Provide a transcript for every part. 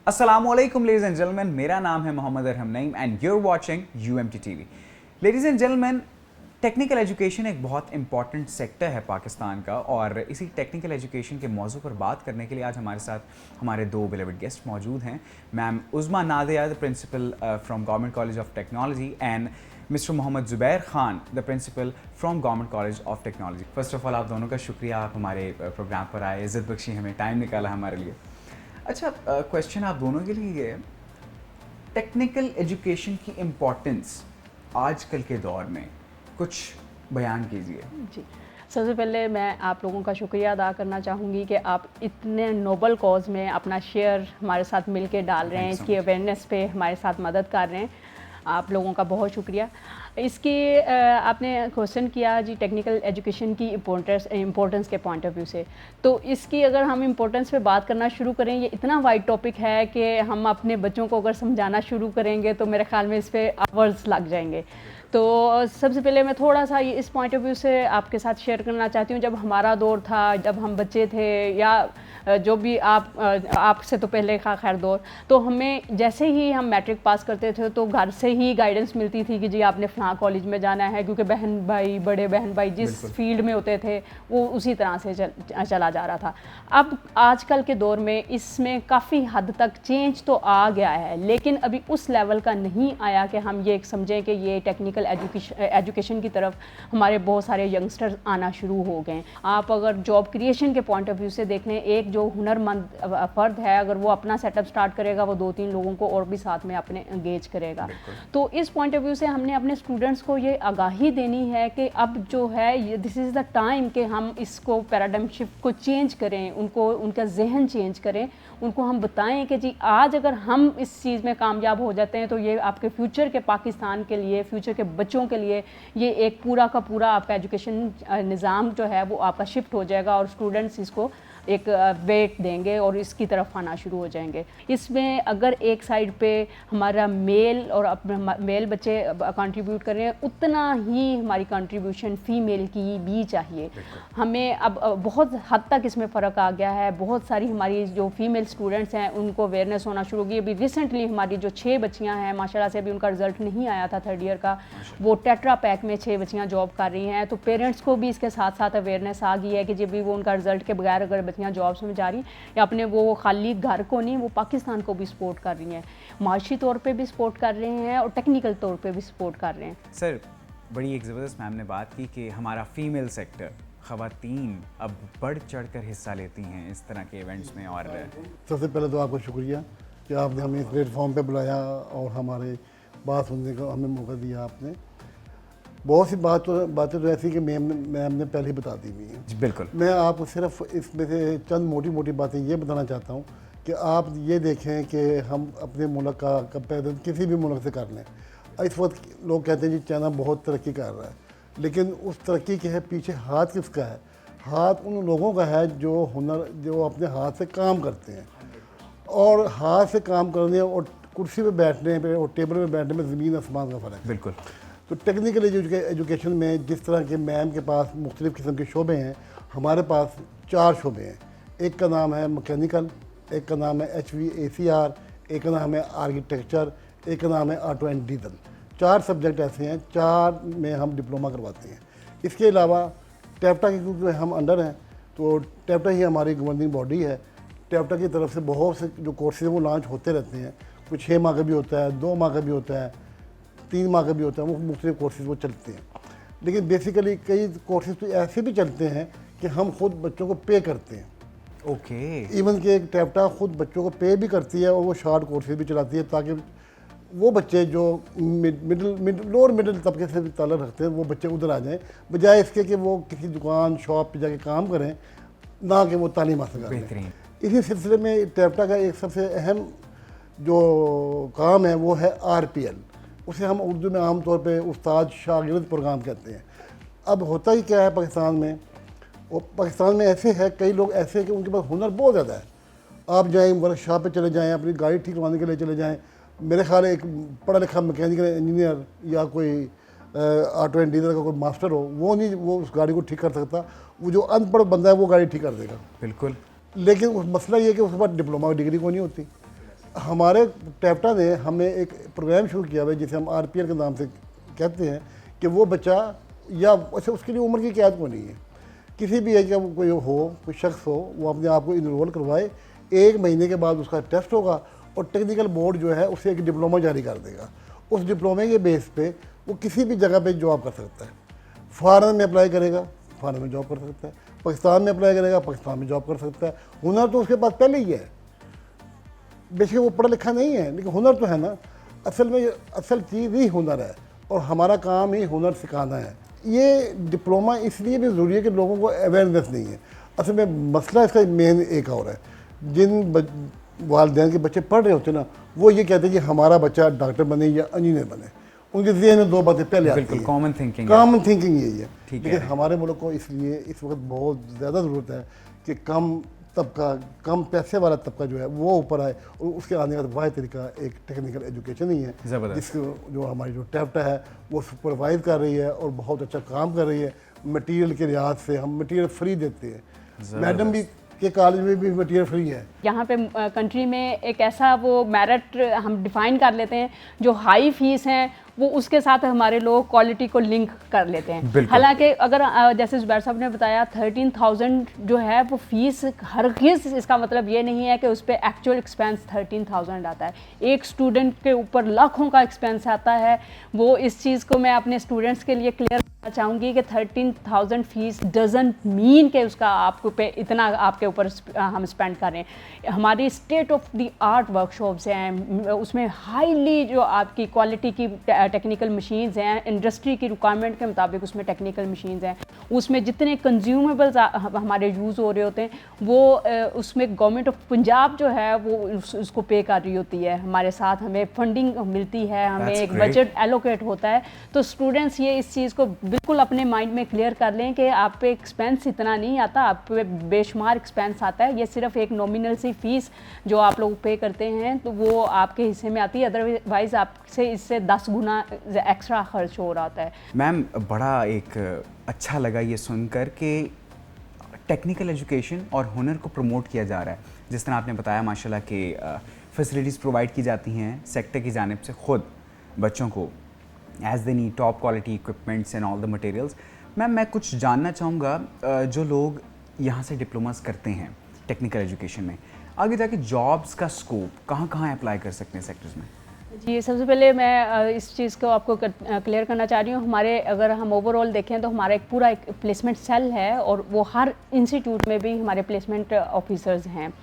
Assalamualaikum ladies and gentlemen, मेरा नाम है Mohammad Arham Naeem and you're watching UMT TV। Ladies and gentlemen, technical education एक बहुत इंपॉर्टेंट सेक्टर है पाकिस्तान का और इसी टेक्निकल एजुकेशन के मौजू पर बात करने के लिए आज हमारे साथ हमारे दो बिलीव्ड गेस्ट मौजूद हैं। Ma'am Uzma Nadia, the principal from government college of technology, and mister Mohammad Zubair Khan, the principal from government college of technology. First of all आप दोनों का शुक्रिया, आप हमारे प्रोग्राम पर आए, इज़्ज़त बख्शी, हमें टाइम निकाला हमारे लिए। अच्छा, क्वेश्चन आप दोनों के लिए है, टेक्निकल एजुकेशन की इम्पोर्टेंस आजकल के दौर में कुछ बयान कीजिए। जी, सबसे पहले मैं आप लोगों का शुक्रिया अदा करना चाहूँगी कि आप इतने नोबल कॉज में अपना शेयर हमारे साथ मिल के डाल रहे हैं, इसकी अवेयरनेस पे हमारे साथ मदद कर रहे हैं। आप लोगों का बहुत शुक्रिया। इसकी आपने क्वेश्चन किया जी टेक्निकल एजुकेशन की इम्पोर्टेंस के पॉइंट ऑफ व्यू से, तो इसकी अगर हम इम्पोर्टेंस पे बात करना शुरू करें, ये इतना वाइड टॉपिक है कि हम अपने बच्चों को अगर समझाना शुरू करेंगे तो मेरे ख्याल में इस पर आवर्स लग जाएंगे। तो सबसे पहले मैं थोड़ा सा ये इस पॉइंट ऑफ व्यू से आपके साथ शेयर करना चाहती हूँ। जब हमारा दौर था, जब हम बच्चे थे, या जो भी आपसे तो पहले का खैर दौर, तो हमें जैसे ही हम मैट्रिक पास करते थे तो घर से ही गाइडेंस मिलती थी कि जी आपने फ़लाँ कॉलेज में जाना है, क्योंकि बहन भाई, बड़े बहन भाई जिस फील्ड में होते थे वो उसी तरह से चला जा रहा था। अब आजकल के दौर में इसमें काफ़ी हद तक चेंज तो आ गया है, लेकिन अभी उस लेवल का नहीं आया कि हम ये समझें कि ये टेक्निकल एजुकेशन की तरफ हमारे बहुत सारे यंगस्टर्स आना शुरू हो गए। आप अगर जॉब क्रिएशन के पॉइंट ऑफ व्यू से देख लें, एक जो हुनरमंद फ़र्द है, अगर वो अपना सेटअप स्टार्ट करेगा, वो 2-3 लोगों को और भी साथ में अपने एंगेज करेगा। तो इस पॉइंट ऑफ व्यू से हमने अपने स्टूडेंट्स को ये आगाही देनी है कि अब जो है दिस इज़ द टाइम कि हम इसको पैराडाइम शिफ्ट को चेंज करें, उनको उनका जहन चेंज करें, उनको हम बताएं कि जी आज अगर हम इस चीज़ में कामयाब हो जाते हैं तो ये आपके फ्यूचर के पाकिस्तान के लिए, फ्यूचर के बच्चों के लिए ये एक पूरा का पूरा आपका एजुकेशन निज़ाम जो है वो आपका शिफ्ट हो जाएगा और स्टूडेंट्स इसको एक वेट देंगे और इसकी तरफ आना शुरू हो जाएंगे। इसमें अगर एक साइड पे हमारा मेल और अपने मेल बच्चे कंट्रीब्यूट कर रहे हैं, उतना ही हमारी कंट्रीब्यूशन फ़ीमेल की भी चाहिए। हमें अब बहुत हद तक इसमें फ़र्क आ गया है। बहुत सारी हमारी जो फीमेल स्टूडेंट्स हैं उनको अवेयरनेस होना शुरू होगी। अभी रिसेंटली हमारी जो 6 बच्चियाँ हैं, माशाल्लाह से अभी उनका रिज़ल्ट नहीं आया था 3rd ईयर का, वो टेट्रा पैक में 6 बच्चियाँ जॉब कर रही हैं। तो पेरेंट्स को भी इसके साथ साथ अवेयरनेस आ गई है कि जब भी वो उनका रिज़ल्ट के बगैर अगर बच्चियाँ जॉब्स में जा रही या अपने वो खाली घर को नहीं, वो पाकिस्तान को भी सपोर्ट कर रही हैं, माशी तौर पे भी सपोर्ट कर रहे हैं और टेक्निकल तौर पे भी सपोर्ट कर रहे हैं। सर, बड़ी एक ज़बरदस्त मैम ने बात की कि हमारा फीमेल सेक्टर, ख़वातीन अब बढ़ चढ़ कर हिस्सा लेती हैं इस तरह के इवेंट्स में। और सबसे पहले तो आपको शुक्रिया कि आपने हमें इस प्लेटफॉर्म पे बुलाया और हमारे बात सुनने का हमें मौका दिया। आपने बहुत सी बातें तो ऐसी कि मैम ने पहले ही बता दी हुई हैं। जी बिल्कुल। मैं आपको सिर्फ इसमें से चंद मोटी मोटी बातें ये बताना चाहता हूँ कि आप ये देखें कि हम अपने मुल्क का कंपेरिजन किसी भी मुल्क से कर लें। इस वक्त लोग कहते हैं जी चाइना बहुत तरक्की कर रहा है, लेकिन उस तरक्की के है पीछे हाथ किसका है? हाथ उन लोगों का है जो अपने हाथ से काम करते हैं। और हाथ से काम करने और कुर्सी पे बैठने पे और टेबल पे बैठने में ज़मीन आसमान का फ़र्क है। बिल्कुल। तो टेक्निकल एजुकेशन में जिस तरह के मैम के पास मुख्तलिफ़ किस्म के शोबे हैं, हमारे पास 4 शोबे हैं। एक का नाम है मैकेनिकल, एक का नाम है HVACR, एक का नाम है आर्किटेक्चर, एक का नाम है ऑटो एंड डीजल। 4 सब्जेक्ट ऐसे हैं, 4 में हम डिप्लोमा करवाते हैं। इसके अलावा टैप्टा के क्योंकि हम अंडर हैं, तो टैप्टा ही हमारी गवर्निंग बॉडी है। टैप्टा की तरफ से बहुत से जो कोर्सेज वो लॉन्च होते रहते हैं। कुछ 6 माह का भी होता है, 2 माह का भी होता है, 3 माह का भी होता है। वो मुख्तलिफ कोर्सेज वो चलते हैं। लेकिन बेसिकली कई कोर्सेज तो ऐसे भी चलते हैं कि हम खुद बच्चों को पे करते हैं। ओके। इवन कि एक टैप्टा खुद बच्चों को पे भी करती है और वो शॉर्ट कोर्सेज भी चलाती है, ताकि वो बच्चे जो लोअर मिडिल तबके से ताल्लुक़ रखते हैं वो बच्चे उधर आ जाएँ, बजाय इसके कि वो किसी दुकान शॉप पे जाके काम करें, ना कि वो तालीम हासिल करें। इसी सिलसिले में टैप्टा का एक सबसे अहम जो काम है वो है RPL। उसे हम उर्दू में आम तौर पे उस्ताद शागिर्द प्रोग्राम कहते हैं। अब होता ही क्या है पाकिस्तान में, और पाकिस्तान में ऐसे है, कई लोग ऐसे हैं कि उनके पास हुनर बहुत ज़्यादा है। आप जाएँ वर्कशॉप पे चले जाएँ, अपनी गाड़ी ठीक करवाने के लिए चले जाएँ। मेरे ख्याल एक पढ़ा लिखा मैकेनिकल इंजीनियर या कोई ऑटो एंड डीजल का कोई मास्टर हो, वो उस गाड़ी को ठीक कर सकता। वो जो अनपढ़ बंदा है वो गाड़ी ठीक कर देगा। बिल्कुल। लेकिन मसला ये है कि उसके पास डिप्लोमा की डिग्री कोई नहीं होती। हमारे टैप्टा ने हमें एक प्रोग्राम शुरू किया हुआ है जिसे हम RPL के नाम से कहते हैं कि वो बच्चा या वैसे उसके लिए उम्र की कैद को नहीं है, किसी भी एज का कोई हो, कोई शख्स हो, वो अपने आप को इनरोल करवाए। 1 महीने के बाद उसका टेस्ट होगा और टेक्निकल बोर्ड जो है उसे एक डिप्लोमा जारी कर देगा। उस डिप्लोमे के बेस पे वो किसी भी जगह पे जॉब कर सकता है। फॉरेन में अप्लाई करेगा, फॉरेन में जॉब कर सकता है, पाकिस्तान में अप्लाई करेगा, पाकिस्तान में जॉब कर सकता है। हुनर तो उसके पास पहले ही है, बेशक वो पढ़ा लिखा नहीं है लेकिन हुनर तो है ना। असल में असल चीज़ ही हुनर है और हमारा काम ही हुनर सिखाना है। ये डिप्लोमा इसलिए भी ज़रूरी है कि लोगों को अवेयरनेस नहीं है। असल में मसला इसका मेन एक और है, जिन वालिदैन के बच्चे पढ़ रहे होते हैं ना, वो ये कहते हैं कि हमारा बच्चा डॉक्टर बने या इंजीनियर बने। उनके ज़हन में 2 बातें पहले आती हैं। बिल्कुल कॉमन थिंकिंग यही है। ठीक लेकिन है। हमारे मुल्क को इसलिए इस वक्त बहुत ज़्यादा ज़रूरत है कि कम पैसे वाला तबका जो है वो ऊपर आए, और उसके आने का वाहिद तरीका एक टेक्निकल एजुकेशन ही है, जिसको जो हमारी जो टैप्टा है वो सुपरवाइज कर रही है और बहुत अच्छा काम कर रही है। मटेरियल के लिहाज से हम मटेरियल फ्री देते हैं, मैडम भी के कॉलेज में भी मटेरियल फ्री है। यहाँ पे कंट्री में एक ऐसा वो मेरिट हम डिफाइन कर लेते हैं, जो हाई फीस हैं वो उसके साथ हमारे लोग क्वालिटी को लिंक कर लेते हैं। हालांकि अगर जैसे जुबैर साहब ने बताया 13,000 जो है वो फीस हरगिज़ इसका मतलब ये नहीं है कि उस पर एक्चुअल एक्सपेंस 13,000 आता है। एक स्टूडेंट के ऊपर लाखों का एक्सपेंस आता है। वो इस चीज़ को मैं अपने स्टूडेंट्स के लिए क्लियर करना चाहूँगी कि 13,000 फीस डजंट मीन कि उसका आपको पे इतना आपके ऊपर हम स्पेंड कर रहे हैं। हमारी state of the art workshops हैं, उसमें हाईली जो आपकी क्वालिटी की टेक्निकल मशीन्स हैं, इंडस्ट्री की रिक्वायरमेंट के मुताबिक उसमें टेक्निकल मशीन्स हैं। उसमें जितने कंज्यूमेबल्स हमारे यूज़ हो रहे होते हैं वो उसमें गवर्नमेंट ऑफ पंजाब जो है वो उसको पे कर रही होती है। हमारे साथ हमें फंडिंग मिलती है, हमें एक बजट एलोकेट होता है। तो स्टूडेंट्स ये इस चीज़ को बिल्कुल अपने माइंड में क्लियर कर लें कि आप पे एक्सपेंस इतना नहीं आता, आप पे बेशुमार एक्सपेंस आता है। ये सिर्फ एक नॉमिनल सी फीस जो आप लोग पे करते हैं तो वो आपके हिस्से में आती है, अदरवाइज़ आपसे इससे 10 गुना एक्स्ट्रा खर्च हो रहा होता है। मैम बड़ा एक अच्छा लगा ये सुनकर कि टेक्निकल एजुकेशन और हुनर को प्रमोट किया जा रहा है। जिस तरह आपने बताया माशाल्लाह कि फैसिलिटीज़ प्रोवाइड की जाती हैं सेक्टर की जानिब से खुद बच्चों को as they need top quality equipments and all the materials. Ma'am मैं कुछ जानना चाहूँगा, जो लोग यहाँ से डिप्लोमास करते हैं टेक्निकल एजुकेशन में, आगे जाके जॉब्स का स्कोप कहाँ कहाँ अप्लाई कर सकते हैं सेक्टर्स में? जी, सबसे पहले मैं इस चीज़ को आपको क्लियर करना चाह रही हूँ। हमारे अगर हम ओवरऑल देखें तो हमारा एक पूरा एक प्लेसमेंट सेल है और वो हर इंस्टीट्यूट में भी हमारे प्लेसमेंट ऑफिसर्स हैं।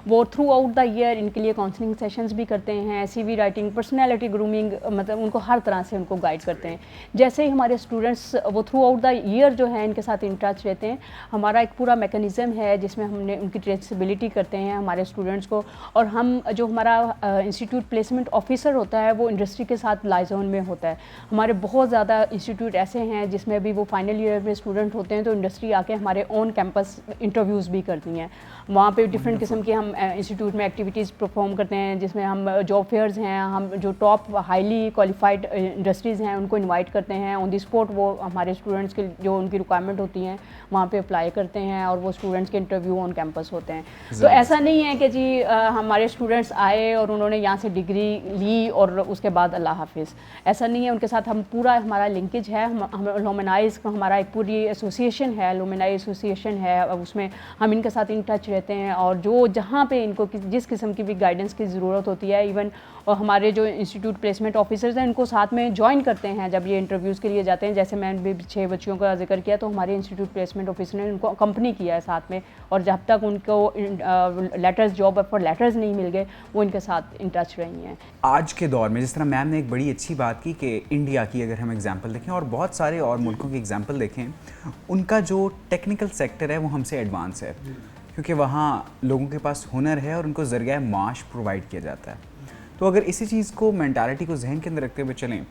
वो थ्रू आउट द ईयर इनके लिए काउंसलिंग सेशंस भी करते हैं, CV राइटिंग, पर्सनैलिटी ग्रूमिंग, मतलब उनको हर तरह से उनको गाइड करते हैं। जैसे ही हमारे स्टूडेंट्स वो थ्रू आउट द ईयर जो है इनके साथ इन टच रहते हैं, हमारा एक पूरा मैकेनिज़्म है जिसमें हमने उनकी ट्रेसेबिलिटी करते हैं हमारे स्टूडेंट्स को। और हम जो हमारा इंस्टीट्यूट प्लेसमेंट ऑफिसर होता है वो इंडस्ट्री के साथ लाइजोन में होता है। हमारे बहुत ज़्यादा इंस्टीट्यूट ऐसे हैं जिसमें भी वो फाइनल ईयर में स्टूडेंट होते हैं तो इंडस्ट्री आके हमारे ऑन कैंपस इंटरव्यूज़ भी करती हैं। वहाँ पे डिफरेंट किस्म की हम इंस्टीट्यूट में एक्टिविटीज़ परफॉर्म करते हैं जिसमें हम जॉब फेयर्स हैं, हम जो टॉप हाईली क्वालिफाइड इंडस्ट्रीज़ हैं उनको इनवाइट करते हैं। ऑन दी स्पॉट वो हमारे स्टूडेंट्स के जो उनकी रिक्वायरमेंट होती हैं वहाँ पे अप्लाई करते हैं और वो स्टूडेंट्स के इंटरव्यू ऑन कैंपस होते हैं। तो ऐसा नहीं है कि जी हमारे स्टूडेंट्स आए और उन्होंने यहाँ से डिग्री ली और उसके बाद अल्लाह हाफिज़, ऐसा नहीं है। उनके साथ हम पूरा हमारा लिंकेज है। हम लुमिनाइज हमारा एक पूरी एसोसिएशन है, लुमिनाइज एसोसिएशन है, उसमें हम इनके साथ इन टच रहते हैं और जो जहाँ पे इनको जिस किस्म की भी गाइडेंस की ज़रूरत होती है, इवन और हमारे जो इंस्टीट्यूट प्लेसमेंट ऑफिसर्स हैं इनको साथ में ज्वाइन करते हैं जब ये इंटरव्यूज़ के लिए जाते हैं। जैसे मैंने भी 6 बच्चियों का जिक्र किया तो हमारे इंस्टीट्यूट प्लेसमेंट ऑफिसर ने उनको कंपनी किया है साथ में, और जब तक उनको लेटर्स जॉब ऑफर लेटर्स नहीं मिल गए वो इनके साथ इन टच रही हैं। आज के दौर में जिस तरह मैम ने एक बड़ी अच्छी बात की कि इंडिया की अगर हम एग्जांपल देखें और बहुत सारे और मुल्कों की एग्जांपल देखें, उनका जो टेक्निकल सेक्टर है वो हमसे एडवांस है क्योंकि वहाँ लोगों के पास हुनर है और उनको ज़रिया माश प्रोवाइड किया जाता है। तो अगर इसी चीज़ को, मेंटालिटी को जहन के अंदर रखते हुए चलें,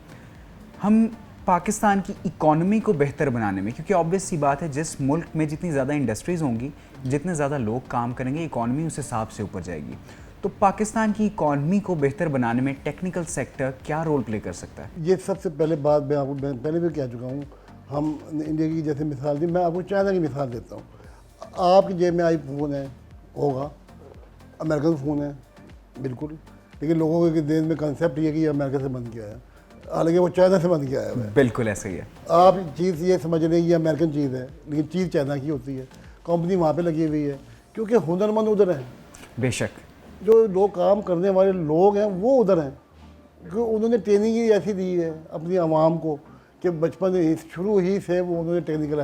हम पाकिस्तान की इकॉनमी को बेहतर बनाने में, क्योंकि ऑब्वियस सी बात है जिस मुल्क में जितनी ज़्यादा इंडस्ट्रीज़ होंगी, जितने ज़्यादा लोग काम करेंगे, इकॉनमी उस हिसाब से ऊपर जाएगी। तो पाकिस्तान की इकॉनमी को बेहतर बनाने में टेक्निकल सेक्टर क्या रोल प्ले कर सकता है? ये सबसे पहले बात मैं आपको पहले भी कह चुका हूँ। हम इंडिया की जैसे मिसाल दी, मैं आपको चाइना की मिसाल देता हूँ। आपकी जेब में iPhone है, होगा, अमेरिकन फ़ोन है, बिल्कुल, लेकिन लोगों के देश में कंसेप्ट ये कि ये अमेरिका से बन के आया, हालांकि वो चाइना से बन के आया हुआ है। बिल्कुल ऐसे ही है। आप चीज़ ये समझ रहे हैं ये अमेरिकन चीज़ है, लेकिन चीज़ चाइना की होती है, कंपनी वहाँ पे लगी हुई है, क्योंकि हुनरमंद उधर हैं, बेशक। जो लोग काम करने वाले लोग हैं वो उधर हैं, क्योंकि उन्होंने ट्रेनिंग ही ऐसी दी है अपनी आवाम को कि बचपन शुरू ही से वो उन्होंने टेक्निकल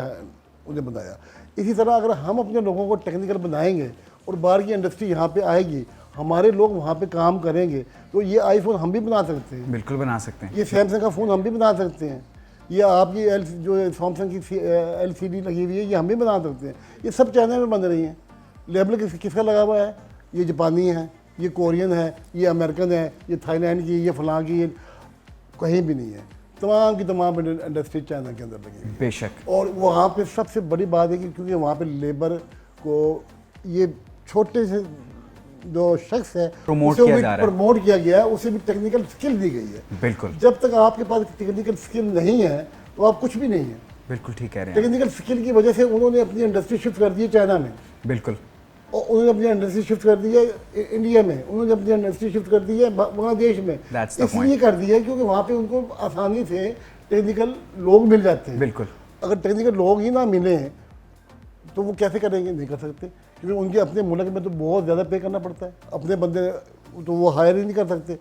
उन्हें बनाया। इसी तरह अगर हम अपने लोगों को टेक्निकल बनाएंगे और बाहर की इंडस्ट्री यहाँ पे आएगी, हमारे लोग वहाँ पे काम करेंगे, तो ये आईफोन हम भी बना सकते हैं, बिल्कुल बना सकते हैं। ये सैमसंग का फ़ोन हम भी बना सकते हैं, ये आपकी जो सैमसंग की LCD लगी हुई है ये हम भी बना सकते हैं। ये सब चाइना में बन रही हैं। लेबल किसका लगा हुआ है? ये जापानी है, ये कोरियन है, ये अमेरिकन है, ये थाईलैंड की, ये फलां की, ये कहीं भी नहीं है। तमाम की तमाम इंडस्ट्री चाइना के अंदर लगी हुई है। बेशक। और वहाँ पे सबसे बड़ी बात है कि क्योंकि वहाँ पे लेबर को ये छोटे से जो शख्स है प्रमोट उसे किया भी जा रहा है। प्रमोट किया गया है, उसे भी टेक्निकल स्किल दी गई है। बिल्कुल जब तक आपके पास टेक्निकल स्किल नहीं है तो आप कुछ भी नहीं है। बिल्कुल ठीक कह रहे हैं। टेक्निकल स्किल की वजह से उन्होंने अपनी इंडस्ट्री शिफ्ट कर दी है चाइना में, बिल्कुल। और उन्होंने अपनी इंडस्ट्री शिफ्ट कर दी है इंडिया में, उन्होंने अपनी इंडस्ट्री शिफ्ट कर दी है बांग्लादेश में। That's the इसलिए कर दी है क्योंकि वहाँ पे उनको आसानी से टेक्निकल लोग मिल जाते हैं। बिल्कुल। अगर टेक्निकल लोग ही ना मिले तो वो कैसे करेंगे? नहीं कर सकते, क्योंकि उनके अपने मुल्क में तो बहुत ज़्यादा पे करना पड़ता है, अपने बंदे तो वो हायर ही नहीं कर सकते।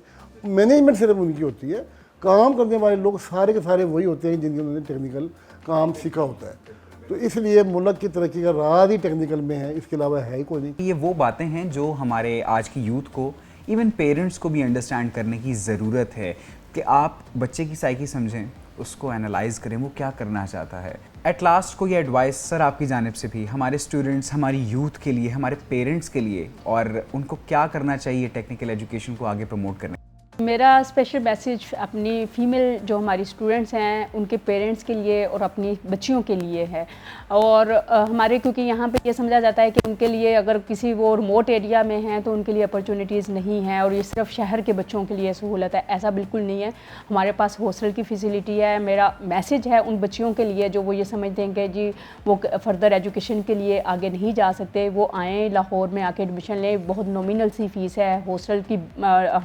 मैनेजमेंट सिर्फ उनकी होती है, काम करने वाले लोग सारे के सारे वही होते हैं जिनके उन्होंने टेक्निकल काम सीखा होता है। तो इसलिए मुल्क की तरक्की का राज ही टेक्निकल में है, इसके अलावा है ही कोई नहीं। ये वो बातें हैं जो हमारे आज की यूथ को, इवन पेरेंट्स को भी अंडरस्टैंड करने की ज़रूरत है कि आप बच्चे की साइकी समझें, उसको एनालाइज करें, वो क्या करना चाहता है। एट लास्ट कोई एडवाइस सर आपकी जानिब से भी हमारे स्टूडेंट्स, हमारी यूथ के लिए, हमारे पेरेंट्स के लिए, और उनको क्या करना चाहिए टेक्निकल एजुकेशन को आगे प्रमोट करने? मेरा स्पेशल मैसेज अपनी फ़ीमेल जो हमारी स्टूडेंट्स हैं उनके पेरेंट्स के लिए और अपनी बच्चियों के लिए है। और हमारे क्योंकि यहाँ पे ये समझा जाता है कि उनके लिए अगर किसी वो रिमोट एरिया में हैं तो उनके लिए अपॉर्चुनिटीज़ नहीं हैं और ये सिर्फ शहर के बच्चों के लिए सहूलत है। ऐसा बिल्कुल नहीं है, हमारे पास हॉस्टल की फ़ैसिलिटी है। मेरा मैसेज है उन बच्चियों के लिए जो वो ये समझते हैं कि जी वो फर्दर एजुकेशन के लिए आगे नहीं जा सकते, वो आएँ लाहौर में आके एडमिशन लें। बहुत नॉमिनल सी फ़ीस है, हॉस्टल की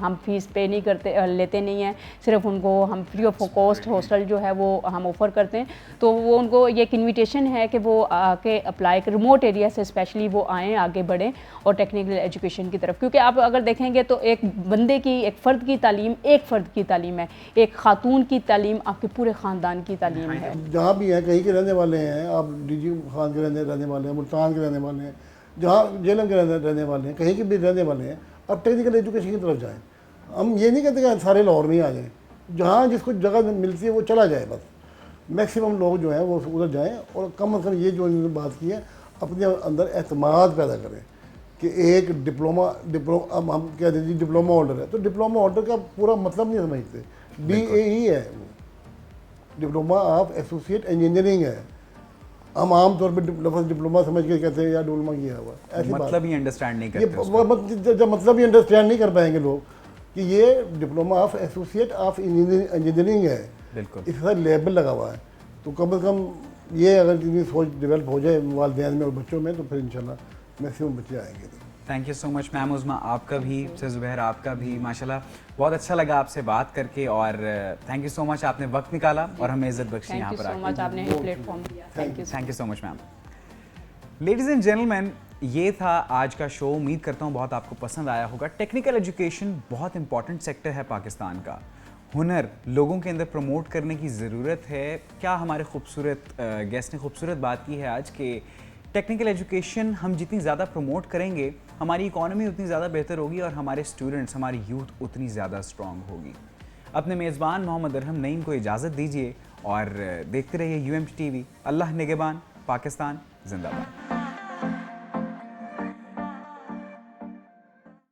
हम फ़ीस पे नहीं लेते नहीं हैं, सिर्फ उनको हम फ्री ऑफ कॉस्ट हॉस्टल जो है वो हम ऑफ़र करते हैं। तो वो उनको ये एक इन्विटेशन है कि वो आके अप्लाई कर, रिमोट एरिया से स्पेशली वो आएँ, आगे बढ़ें और टेक्निकल एजुकेशन की तरफ। क्योंकि आप अगर देखेंगे तो एक बंदे की, एक फ़र्द की तालीम एक फ़र्द की तालीम है, एक खातून की तालीम आपके पूरे ख़ानदान की तालीम है। जहाँ भी हैं, कहीं के रहने वाले हैं, आप डीजी खान के रहने वाले हैं, मुल्तान के रहने वाले हैं, जहाँ जेलम के रहने वाले हैं, कहीं के भी रहने वाले हैं, आप टेक्निकल एजुकेशन की तरफ जाएँ। हम ये नहीं कहते कि सारे लाहौर में ही आ जाएँ, जहाँ जिसको जगह मिलती है वो चला जाए। बस मैक्सिमम लोग जो हैं वो उधर जाएँ और कम से कम ये जो इन्होंने बात की है अपने अंदर एतमाद पैदा करें कि एक डिप्लोमा हम कह दीजिए डिप्लोमा होल्डर है तो डिप्लोमा होल्डर का पूरा मतलब नहीं समझते, DAE है वो, डिप्लोमा ऑफ एसोसिएट इंजीनियरिंग है। हम आम तौर पर डिप्लोमा समझ के कहते हैं या डिप्लोमा किया हुआ, ऐसी मतलब ही अंडरस्टैंड नहीं ये करते। जब मतलब ही अंडरस्टैंड नहीं कर पाएंगे लोग कि ये diploma of associate of engineering है, बिल्कुल इसका लेबल लगा हुआ है। तो कम से कम ये अगर इतनी सोच डेवलप हो जाए वालिदैन में और बच्चों में तो फिर इंशाल्लाह मैक्सिमम बच्चे आएंगे। Thank you so much ma'am Uzma, आपका भी, सर ज़ुबैर आपका भी। माशाल्लाह बहुत अच्छा लगा आपसे बात करके और थैंक यू सो मच, आपने वक्त निकाला और हमें इज़्ज़त बख्शी यहाँ पर थैंक यू सो मच, आपने प्लेटफॉर्म दिया। Thank you so much ma'am. Ladies and gentleman, ये था आज का शो। उम्मीद करता हूँ बहुत आपको पसंद आया होगा। टेक्निकल एजुकेशन बहुत इंपॉर्टेंट सेक्टर है पाकिस्तान का। हुनर लोगों के अंदर प्रमोट करने की ज़रूरत है। क्या हमारे खूबसूरत गेस्ट ने खूबसूरत बात की है आज कि टेक्निकल एजुकेशन हम जितनी ज़्यादा प्रमोट करेंगे हमारी इकॉनमी उतनी ज़्यादा बेहतर होगी और हमारे स्टूडेंट्स, हमारी यूथ उतनी ज़्यादा स्ट्रॉन्ग होगी। अपने मेज़बान मोहम्मद अरहम नईम को इजाज़त दीजिए और देखते रहिए UMT TV। अल्लाह निगहबान, पाकिस्तान जिंदाबाद।